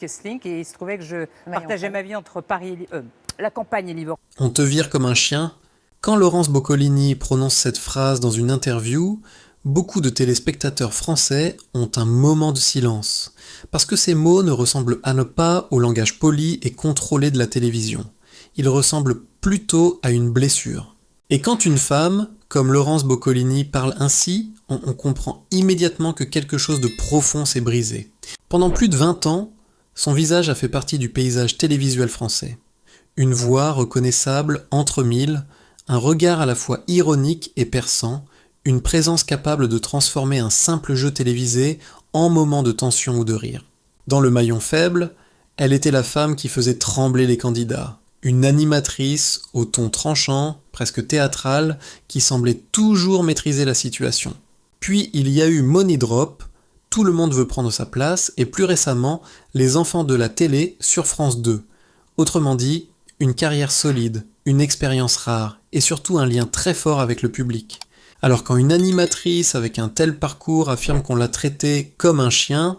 Kesselink et il se trouvait que je partageais ma vie entre Paris et la campagne et Livorno. On te vire comme un chien. Quand Laurence Boccolini prononce cette phrase dans une interview, beaucoup de téléspectateurs français ont un moment de silence, parce que ces mots ne ressemblent pas au langage poli et contrôlé de la télévision. Ils ressemblent plutôt à une blessure. Et quand une femme, comme Laurence Boccolini, parle ainsi, on comprend immédiatement que quelque chose de profond s'est brisé. Pendant plus de 20 ans, son visage a fait partie du paysage télévisuel français. Une voix reconnaissable entre mille, un regard à la fois ironique et perçant, une présence capable de transformer un simple jeu télévisé en moment de tension ou de rire. Dans le maillon faible, elle était la femme qui faisait trembler les candidats, une animatrice au ton tranchant, presque théâtral, qui semblait toujours maîtriser la situation. Puis il y a eu Money Drop, Tout le monde veut prendre sa place, et plus récemment, Les enfants de la télé sur France 2. Autrement dit, une carrière solide, une expérience rare, et surtout un lien très fort avec le public. Alors quand une animatrice avec un tel parcours affirme qu'on l'a traitée comme un chien,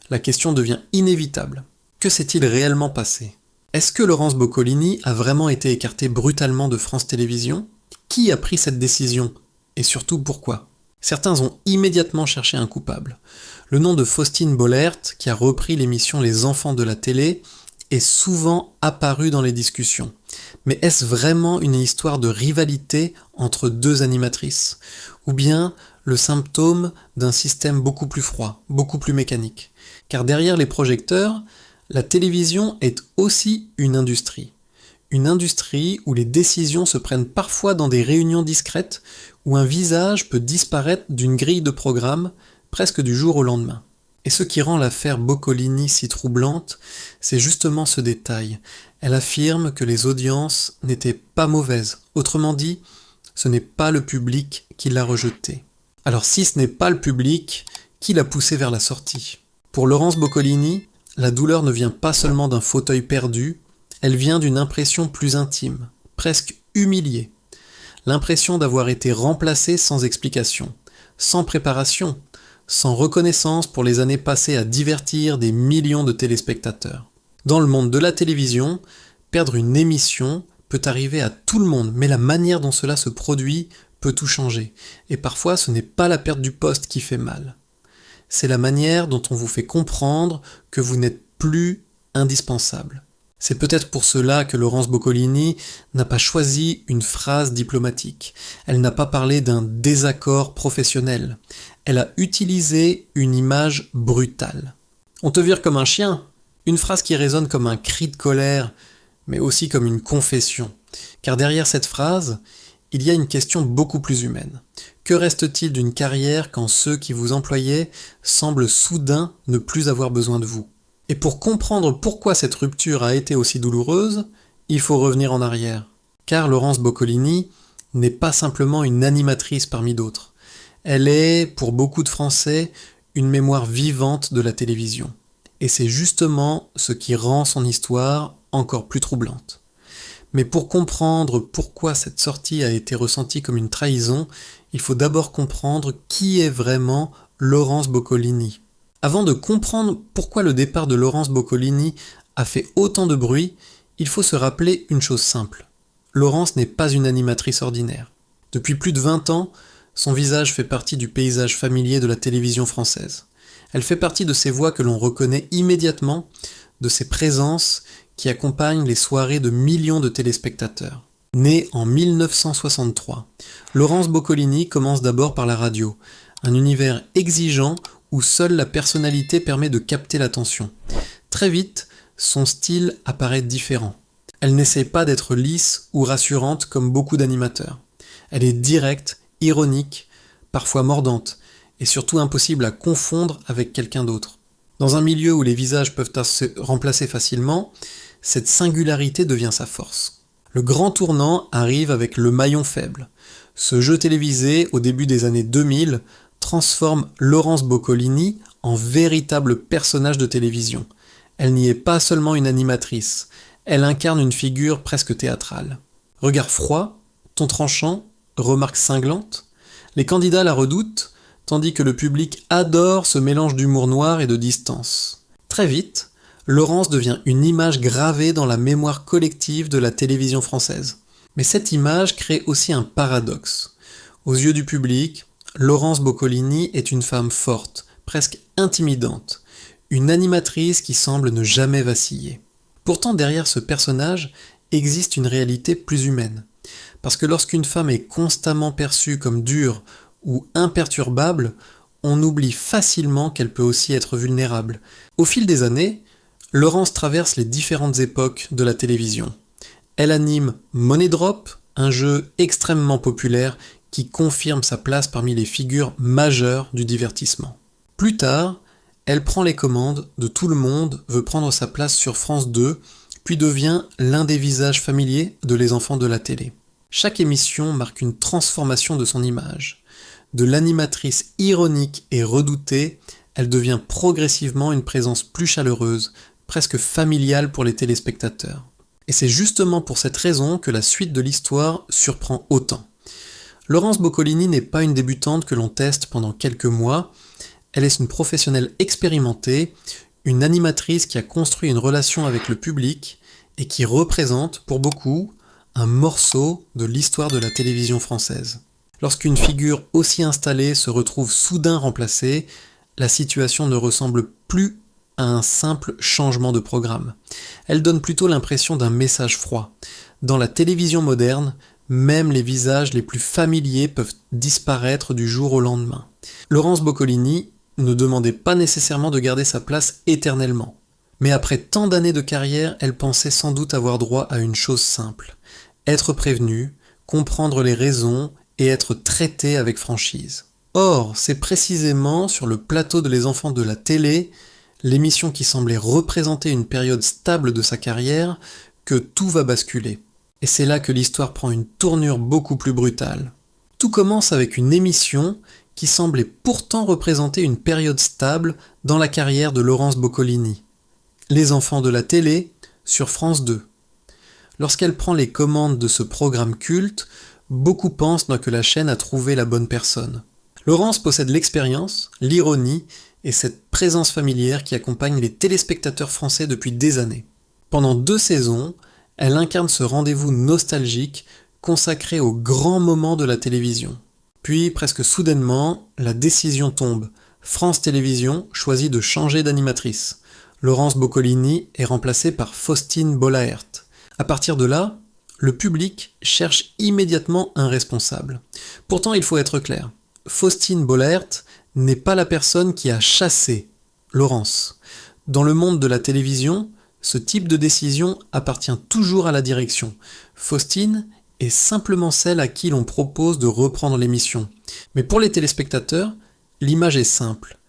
la question devient inévitable. Que s'est-il réellement passé ? Est-ce que Laurence Boccolini a vraiment été écartée brutalement de France Télévisions ? Qui a pris cette décision ? Et surtout pourquoi ? Certains ont immédiatement cherché un coupable. Le nom de Faustine Bollaert, qui a repris l'émission Les enfants de la télé, est souvent apparu dans les discussions. Mais est-ce vraiment une histoire de rivalité entre deux animatrices ? Ou bien le symptôme d'un système beaucoup plus froid, beaucoup plus mécanique ? Car derrière les projecteurs, la télévision est aussi une industrie. Une industrie où les décisions se prennent parfois dans des réunions discrètes, où un visage peut disparaître d'une grille de programme presque du jour au lendemain. Et ce qui rend l'affaire Boccolini si troublante, c'est justement ce détail. Elle affirme que les audiences n'étaient pas mauvaises. Autrement dit, ce n'est pas le public qui l'a rejetée. Alors si ce n'est pas le public, qui l'a poussée vers la sortie ? Pour Laurence Boccolini, la douleur ne vient pas seulement d'un fauteuil perdu, elle vient d'une impression plus intime, presque humiliée. L'impression d'avoir été remplacée sans explication, sans préparation, sans reconnaissance pour les années passées à divertir des millions de téléspectateurs. Dans le monde de la télévision, perdre une émission peut arriver à tout le monde, mais la manière dont cela se produit peut tout changer. Et parfois, ce n'est pas la perte du poste qui fait mal. C'est la manière dont on vous fait comprendre que vous n'êtes plus indispensable. C'est peut-être pour cela que Laurence Boccolini n'a pas choisi une phrase diplomatique. Elle n'a pas parlé d'un désaccord professionnel. Elle a utilisé une image brutale. On te vire comme un chien. Une phrase qui résonne comme un cri de colère, mais aussi comme une confession. Car derrière cette phrase, il y a une question beaucoup plus humaine. Que reste-t-il d'une carrière quand ceux qui vous employaient semblent soudain ne plus avoir besoin de vous ? Et pour comprendre pourquoi cette rupture a été aussi douloureuse, il faut revenir en arrière. Car Laurence Boccolini n'est pas simplement une animatrice parmi d'autres. Elle est, pour beaucoup de Français, une mémoire vivante de la télévision. Et c'est justement ce qui rend son histoire encore plus troublante. Mais pour comprendre pourquoi cette sortie a été ressentie comme une trahison, il faut d'abord comprendre qui est vraiment Laurence Boccolini. Avant de comprendre pourquoi le départ de Laurence Boccolini a fait autant de bruit, il faut se rappeler une chose simple. Laurence n'est pas une animatrice ordinaire. Depuis plus de 20 ans, son visage fait partie du paysage familier de la télévision française. Elle fait partie de ces voix que l'on reconnaît immédiatement, de ces présences qui accompagnent les soirées de millions de téléspectateurs. Née en 1963, Laurence Boccolini commence d'abord par la radio, un univers exigeant où seule la personnalité permet de capter l'attention. Très vite, son style apparaît différent. Elle n'essaie pas d'être lisse ou rassurante comme beaucoup d'animateurs. Elle est directe, ironique, parfois mordante, et surtout impossible à confondre avec quelqu'un d'autre. Dans un milieu où les visages peuvent se remplacer facilement, cette singularité devient sa force. Le grand tournant arrive avec Le maillon faible. Ce jeu télévisé, au début des années 2000, transforme Laurence Boccolini en véritable personnage de télévision. Elle n'y est pas seulement une animatrice, elle incarne une figure presque théâtrale. Regard froid, ton tranchant, remarques cinglantes, les candidats la redoutent, tandis que le public adore ce mélange d'humour noir et de distance. Très vite, Laurence devient une image gravée dans la mémoire collective de la télévision française. Mais cette image crée aussi un paradoxe. Aux yeux du public, Laurence Boccolini est une femme forte, presque intimidante, une animatrice qui semble ne jamais vaciller. Pourtant, derrière ce personnage existe une réalité plus humaine. Parce que lorsqu'une femme est constamment perçue comme dure ou imperturbable, on oublie facilement qu'elle peut aussi être vulnérable. Au fil des années, Laurence traverse les différentes époques de la télévision. Elle anime Money Drop, un jeu extrêmement populaire qui confirme sa place parmi les figures majeures du divertissement. Plus tard, elle prend les commandes de Tout le monde veut prendre sa place sur France 2, puis devient l'un des visages familiers de Les Enfants de la télé. Chaque émission marque une transformation de son image. De l'animatrice ironique et redoutée, elle devient progressivement une présence plus chaleureuse, presque familiale pour les téléspectateurs. Et c'est justement pour cette raison que la suite de l'histoire surprend autant. Laurence Boccolini n'est pas une débutante que l'on teste pendant quelques mois, elle est une professionnelle expérimentée, une animatrice qui a construit une relation avec le public et qui représente, pour beaucoup, un morceau de l'histoire de la télévision française. Lorsqu'une figure aussi installée se retrouve soudain remplacée, la situation ne ressemble plus à un simple changement de programme. Elle donne plutôt l'impression d'un message froid. Dans la télévision moderne, même les visages les plus familiers peuvent disparaître du jour au lendemain. Laurence Boccolini ne demandait pas nécessairement de garder sa place éternellement. Mais après tant d'années de carrière, elle pensait sans doute avoir droit à une chose simple. Être prévenue, comprendre les raisons et être traitée avec franchise. Or, c'est précisément sur le plateau de Les Enfants de la télé, l'émission qui semblait représenter une période stable de sa carrière, que tout va basculer. Et c'est là que l'histoire prend une tournure beaucoup plus brutale. Tout commence avec une émission qui semblait pourtant représenter une période stable dans la carrière de Laurence Boccolini. Les Enfants de la télé sur France 2. Lorsqu'elle prend les commandes de ce programme culte, beaucoup pensent que la chaîne a trouvé la bonne personne. Laurence possède l'expérience, l'ironie et cette présence familière qui accompagne les téléspectateurs français depuis des années. Pendant 2 saisons, elle incarne ce rendez-vous nostalgique consacré aux grands moments de la télévision. Puis, presque soudainement, la décision tombe. France Télévisions choisit de changer d'animatrice. Laurence Boccolini est remplacée par Faustine Bollaert. À partir de là, le public cherche immédiatement un responsable. Pourtant, il faut être clair. Faustine Bollaert n'est pas la personne qui a chassé Laurence. Dans le monde de la télévision, ce type de décision appartient toujours à la direction. Faustine est simplement celle à qui l'on propose de reprendre l'émission. Mais pour les téléspectateurs, l'image est simple.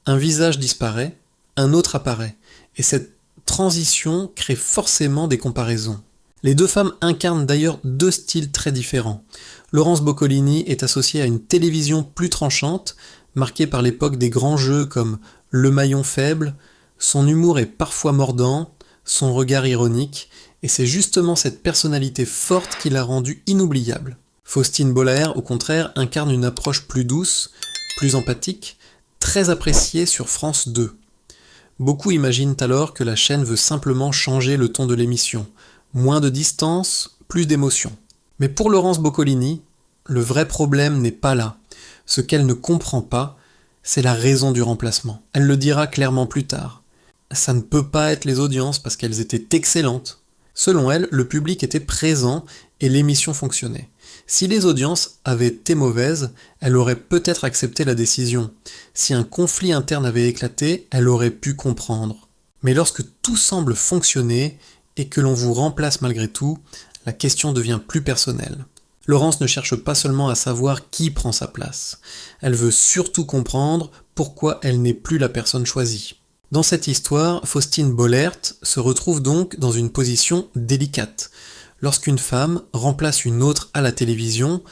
Un visage disparaît, un autre apparaît. Et cette transition crée forcément des comparaisons. Les 2 femmes incarnent d'ailleurs 2 styles très différents. Laurence Boccolini est associée à une télévision plus tranchante, marquée par l'époque des grands jeux comme Le Maillon Faible. Son humour est parfois mordant, son regard ironique, et c'est justement cette personnalité forte qui l'a rendue inoubliable. Faustine Bollaert, au contraire, incarne une approche plus douce, plus empathique, très appréciée sur France 2. Beaucoup imaginent alors que la chaîne veut simplement changer le ton de l'émission. Moins de distance, plus d'émotion. Mais pour Laurence Boccolini, le vrai problème n'est pas là. Ce qu'elle ne comprend pas, c'est la raison du remplacement. Elle le dira clairement plus tard. Ça ne peut pas être les audiences parce qu'elles étaient excellentes. Selon elle, le public était présent et l'émission fonctionnait. Si les audiences avaient été mauvaises, elle aurait peut-être accepté la décision. Si un conflit interne avait éclaté, elle aurait pu comprendre. Mais lorsque tout semble fonctionner et que l'on vous remplace malgré tout, la question devient plus personnelle. Laurence ne cherche pas seulement à savoir qui prend sa place. Elle veut surtout comprendre pourquoi elle n'est plus la personne choisie. Dans cette histoire, Faustine Bollaert se retrouve donc dans une position délicate. Lorsqu'une femme remplace une autre à la télévision,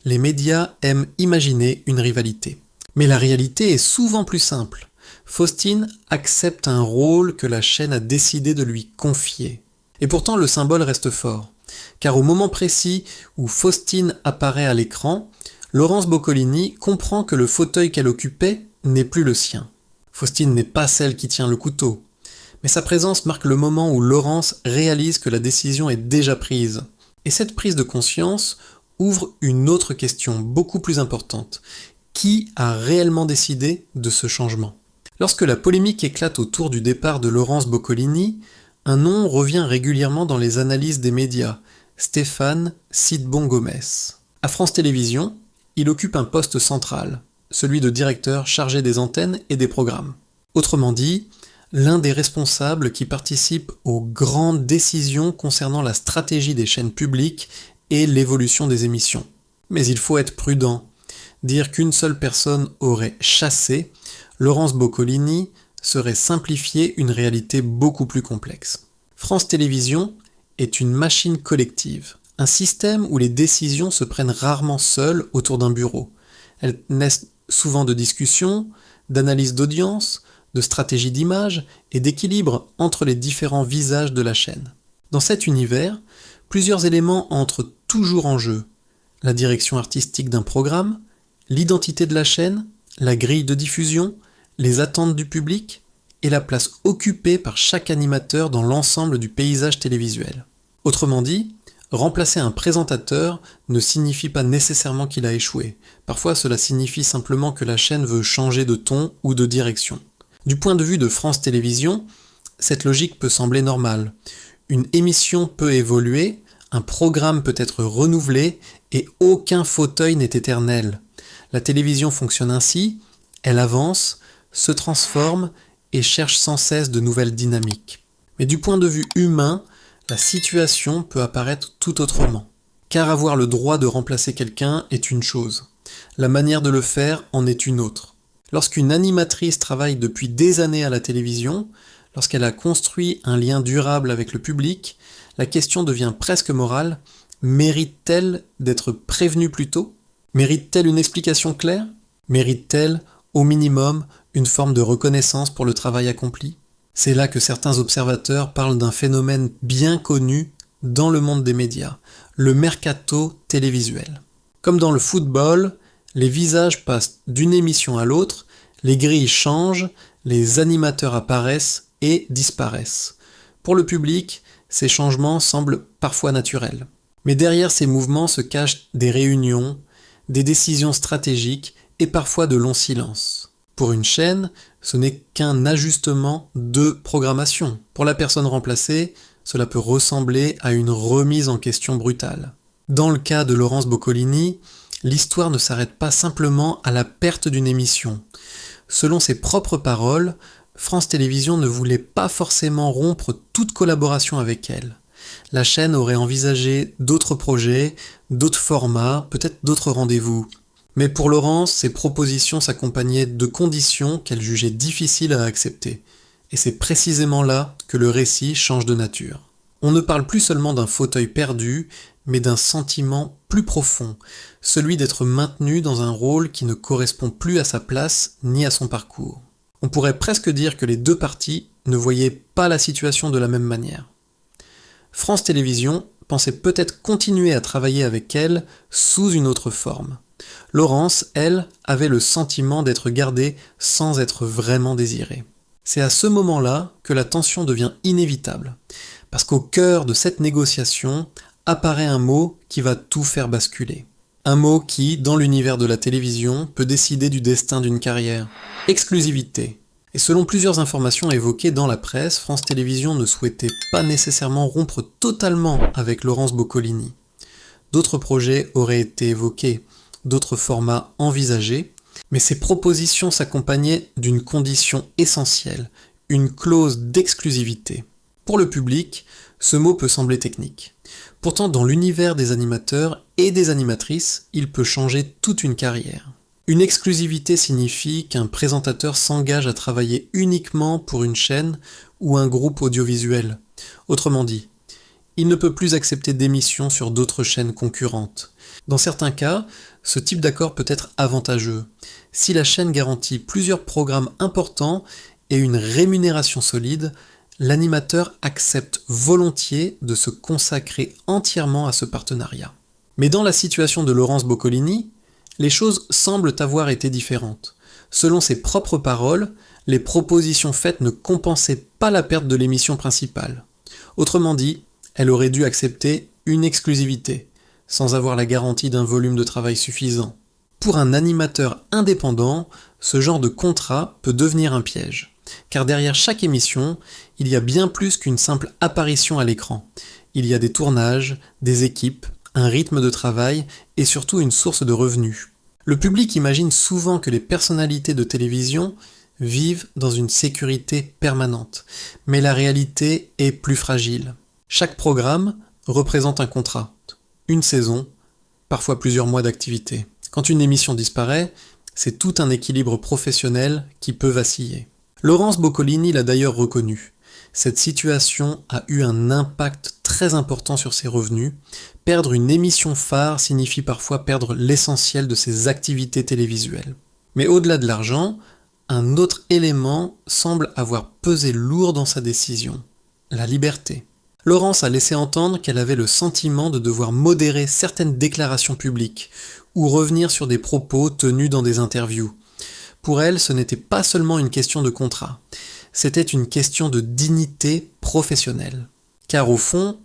les médias aiment imaginer une rivalité. Mais la réalité est souvent plus simple. Faustine accepte un rôle que la chaîne a décidé de lui confier. Et pourtant, le symbole reste fort. Car au moment précis où Faustine apparaît à l'écran, Laurence Boccolini comprend que le fauteuil qu'elle occupait n'est plus le sien. Faustine n'est pas celle qui tient le couteau, Mais sa présence marque le moment où Laurence réalise que la décision est déjà prise. Et cette prise de conscience ouvre une autre question beaucoup plus importante. Qui a réellement décidé de ce changement ? Lorsque la polémique éclate autour du départ de Laurence Boccolini, un nom revient régulièrement dans les analyses des médias, Stéphane Sidbon-Gomez. À France Télévisions, il occupe un poste central, celui de directeur chargé des antennes et des programmes. Autrement dit, l'un des responsables qui participent aux grandes décisions concernant la stratégie des chaînes publiques et l'évolution des émissions. Mais il faut être prudent. Dire qu'une seule personne aurait chassé Laurence Boccolini serait simplifier une réalité beaucoup plus complexe. France Télévisions est une machine collective, un système où les décisions se prennent rarement seules autour d'un bureau. Elles naissent souvent de discussions, d'analyses d'audience, de stratégies d'image et d'équilibre entre les différents visages de la chaîne. Dans cet univers, plusieurs éléments entrent toujours en jeu. La direction artistique d'un programme, l'identité de la chaîne, la grille de diffusion, les attentes du public et la place occupée par chaque animateur dans l'ensemble du paysage télévisuel. Autrement dit, remplacer un présentateur ne signifie pas nécessairement qu'il a échoué. Parfois, cela signifie simplement que la chaîne veut changer de ton ou de direction. Du point de vue de France Télévisions, cette logique peut sembler normale. Une émission peut évoluer, un programme peut être renouvelé et aucun fauteuil n'est éternel. La télévision fonctionne ainsi, elle avance, se transforme et cherche sans cesse de nouvelles dynamiques. Mais du point de vue humain, la situation peut apparaître tout autrement. Car avoir le droit de remplacer quelqu'un est une chose. La manière de le faire en est une autre. Lorsqu'une animatrice travaille depuis des années à la télévision, lorsqu'elle a construit un lien durable avec le public, la question devient presque morale. Mérite-t-elle d'être prévenue plus tôt ? Mérite-t-elle une explication claire ? Mérite-t-elle, au minimum, une forme de reconnaissance pour le travail accompli ? C'est là que certains observateurs parlent d'un phénomène bien connu dans le monde des médias, le mercato télévisuel. Comme dans le football, les visages passent d'une émission à l'autre, les grilles changent, les animateurs apparaissent et disparaissent. Pour le public, ces changements semblent parfois naturels. Mais derrière ces mouvements se cachent des réunions, des décisions stratégiques et parfois de longs silences. Pour une chaîne, ce n'est qu'un ajustement de programmation. Pour la personne remplacée, cela peut ressembler à une remise en question brutale. Dans le cas de Laurence Boccolini, l'histoire ne s'arrête pas simplement à la perte d'une émission. Selon ses propres paroles, France Télévisions ne voulait pas forcément rompre toute collaboration avec elle. La chaîne aurait envisagé d'autres projets, d'autres formats, peut-être d'autres rendez-vous. Mais pour Laurence, ces propositions s'accompagnaient de conditions qu'elle jugeait difficiles à accepter. Et c'est précisément là que le récit change de nature. On ne parle plus seulement d'un fauteuil perdu, mais d'un sentiment plus profond, celui d'être maintenu dans un rôle qui ne correspond plus à sa place ni à son parcours. On pourrait presque dire que les deux parties ne voyaient pas la situation de la même manière. France Télévisions pensait peut-être continuer à travailler avec elle sous une autre forme. Laurence, elle, avait le sentiment d'être gardée sans être vraiment désirée. C'est à ce moment-là que la tension devient inévitable, parce qu'au cœur de cette négociation apparaît un mot qui va tout faire basculer. Un mot qui, dans l'univers de la télévision, peut décider du destin d'une carrière. Exclusivité. Et selon plusieurs informations évoquées dans la presse, France Télévisions ne souhaitait pas nécessairement rompre totalement avec Laurence Boccolini. D'autres projets auraient été évoqués, d'autres formats envisagés, mais ces propositions s'accompagnaient d'une condition essentielle, une clause d'exclusivité. Pour le public, ce mot peut sembler technique. Pourtant, dans l'univers des animateurs et des animatrices, il peut changer toute une carrière. Une exclusivité signifie qu'un présentateur s'engage à travailler uniquement pour une chaîne ou un groupe audiovisuel. Autrement dit, il ne peut plus accepter d'émissions sur d'autres chaînes concurrentes. Dans certains cas, ce type d'accord peut être avantageux. Si la chaîne garantit plusieurs programmes importants et une rémunération solide, l'animateur accepte volontiers de se consacrer entièrement à ce partenariat. Mais dans la situation de Laurence Boccolini, les choses semblent avoir été différentes. Selon ses propres paroles, Les propositions faites ne compensaient pas la perte de l'émission principale. Autrement dit, elle aurait dû accepter une exclusivité, sans avoir la garantie d'un volume de travail suffisant. Pour un animateur indépendant, ce genre de contrat peut devenir un piège, car derrière chaque émission, il y a bien plus qu'une simple apparition à l'écran. Il y a des tournages, des équipes, un rythme de travail et surtout une source de revenus. Le public imagine souvent que les personnalités de télévision vivent dans une sécurité permanente, mais la réalité est plus fragile. Chaque programme représente un contrat, une saison, parfois plusieurs mois d'activité. Quand une émission disparaît, c'est tout un équilibre professionnel qui peut vaciller. Laurence Boccolini l'a d'ailleurs reconnu. Cette situation a eu un impact très important sur ses revenus. Perdre une émission phare signifie parfois perdre l'essentiel de ses activités télévisuelles. Mais au-delà de l'argent, un autre élément semble avoir pesé lourd dans sa décision, la liberté. Laurence a laissé entendre qu'elle avait le sentiment de devoir modérer certaines déclarations publiques ou revenir sur des propos tenus dans des interviews. Pour elle, ce n'était pas seulement une question de contrat, c'était une question de dignité professionnelle. Car au fond,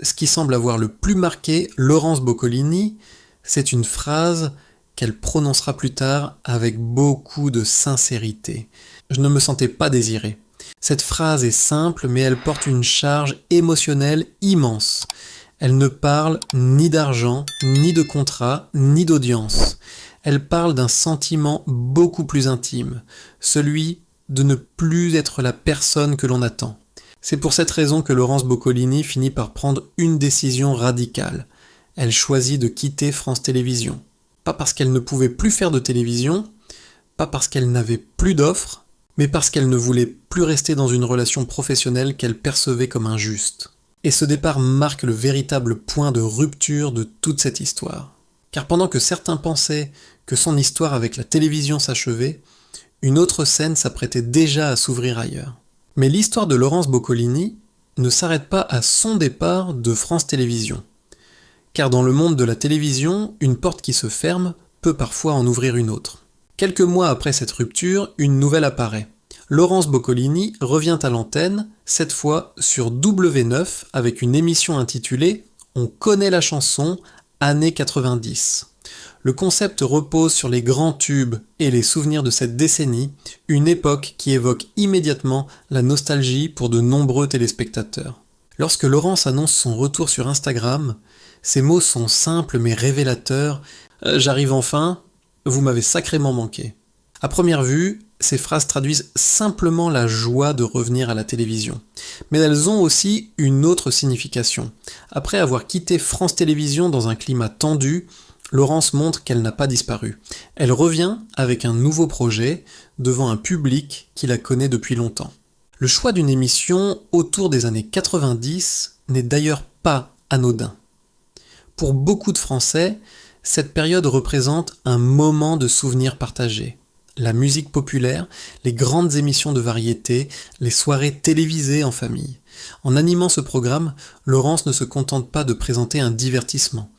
ce qui semble avoir le plus marqué Laurence Boccolini, c'est une phrase qu'elle prononcera plus tard avec beaucoup de sincérité. Je ne me sentais pas désirée. Cette phrase est simple, mais elle porte une charge émotionnelle immense. Elle ne parle ni d'argent, ni de contrat, ni d'audience. Elle parle d'un sentiment beaucoup plus intime, celui de ne plus être la personne que l'on attend. C'est pour cette raison que Laurence Boccolini finit par prendre une décision radicale. Elle choisit de quitter France Télévisions. Pas parce qu'elle ne pouvait plus faire de télévision, pas parce qu'elle n'avait plus d'offres, mais parce qu'elle ne voulait plus rester dans une relation professionnelle qu'elle percevait comme injuste. Et ce départ marque le véritable point de rupture de toute cette histoire. Car pendant que certains pensaient que son histoire avec la télévision s'achevait, une autre scène s'apprêtait déjà à s'ouvrir ailleurs. Mais l'histoire de Laurence Boccolini ne s'arrête pas à son départ de France Télévisions. Car dans le monde de la télévision, une porte qui se ferme peut parfois en ouvrir une autre. Quelques mois après cette rupture, une nouvelle apparaît. Laurence Boccolini revient à l'antenne, cette fois sur W9 avec une émission intitulée « On connaît la chanson, années 90 ». Le concept repose sur les grands tubes et les souvenirs de cette décennie, une époque qui évoque immédiatement la nostalgie pour de nombreux téléspectateurs. Lorsque Laurence annonce son retour sur Instagram, ses mots sont simples mais révélateurs. « J'arrive enfin, vous m'avez sacrément manqué ». À première vue, ces phrases traduisent simplement la joie de revenir à la télévision. Mais elles ont aussi une autre signification. Après avoir quitté France Télévisions dans un climat tendu, Laurence montre qu'elle n'a pas disparu. Elle revient avec un nouveau projet, devant un public qui la connaît depuis longtemps. Le choix d'une émission autour des années 90 n'est d'ailleurs pas anodin. Pour beaucoup de Français, cette période représente un moment de souvenirs partagés. La musique populaire, les grandes émissions de variété, les soirées télévisées en famille. En animant ce programme, Laurence ne se contente pas de présenter un divertissement.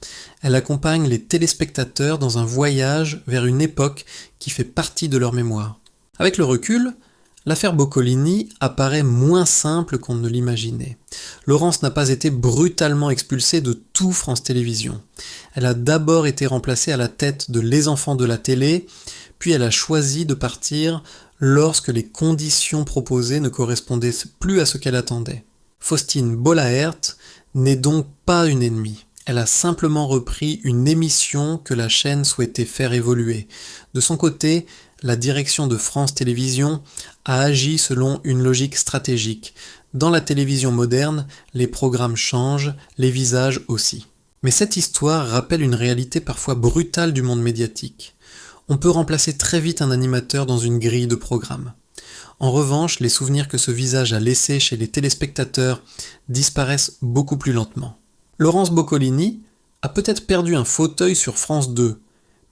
Elle accompagne les téléspectateurs dans un voyage vers une époque qui fait partie de leur mémoire. Avec le recul, l'affaire Boccolini apparaît moins simple qu'on ne l'imaginait. Laurence n'a pas été brutalement expulsée de tout France Télévisions. Elle a d'abord été remplacée à la tête de Les Enfants de la télé, puis elle a choisi de partir lorsque les conditions proposées ne correspondaient plus à ce qu'elle attendait. Faustine Bollaert n'est donc pas une ennemie. Elle a simplement repris une émission que la chaîne souhaitait faire évoluer. De son côté, la direction de France Télévisions a agi selon une logique stratégique. Dans la télévision moderne, les programmes changent, les visages aussi. Mais cette histoire rappelle une réalité parfois brutale du monde médiatique. On peut remplacer très vite un animateur dans une grille de programme. En revanche, les souvenirs que ce visage a laissés chez les téléspectateurs disparaissent beaucoup plus lentement. Laurence Boccolini a peut-être perdu un fauteuil sur France 2,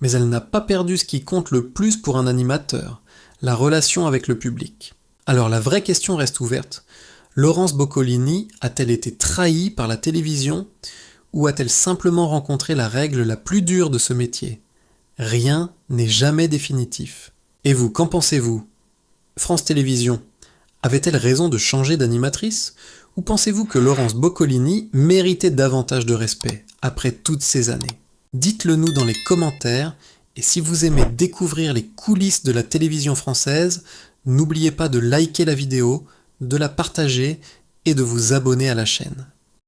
mais elle n'a pas perdu ce qui compte le plus pour un animateur, la relation avec le public. Alors la vraie question reste ouverte. Laurence Boccolini a-t-elle été trahie par la télévision ou a-t-elle simplement rencontré la règle la plus dure de ce métier ? Rien n'est jamais définitif. Et vous, qu'en pensez-vous ? France Télévisions avait-elle raison de changer d'animatrice? Ou pensez-vous que Laurence Boccolini méritait davantage de respect après toutes ces années? Dites-le nous dans les commentaires, et si vous aimez découvrir les coulisses de la télévision française, n'oubliez pas de liker la vidéo, de la partager et de vous abonner à la chaîne.